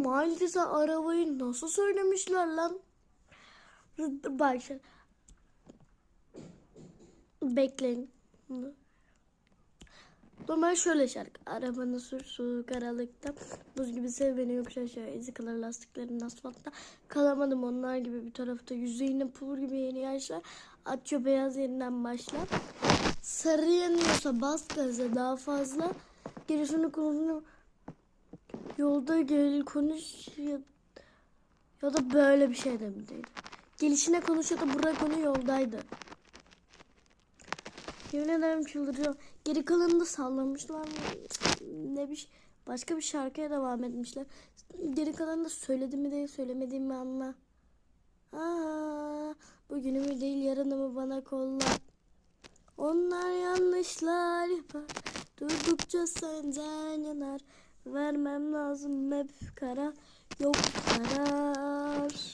Maldiv'e arabayı nasıl söylemişler lan? Bak şimdi. Bekleyin. Normal şöyle şarkı. Arabanın soğuk aralıkta buz gibi sev beni yokuş aşağı izi kalır lastiklerin asfaltta kalamadım onlar gibi bir tarafta yüzeyine pul gibi yeni yaşlar açıyor beyaz yerinden başla sarı yanıyorsa bas gaza daha fazla gerisini konuşunu yolda gel konuş ya da böyle bir şey de mi değil? Gelişine konuşuyordu buraya konu yoldaydı. Yemin ederim çıldıracağım. Geri kalanını da sallamışlar mı? Ne bir başka bir şarkıya devam etmişler. Geri kalanını da söyledim mi değil söylemedim mi anla. Bugünümü değil yarınımı bana kolla. Onlar yanlışlar yapar. Durdukça senden yanar. Vermem lazım hep kara. Yok karar.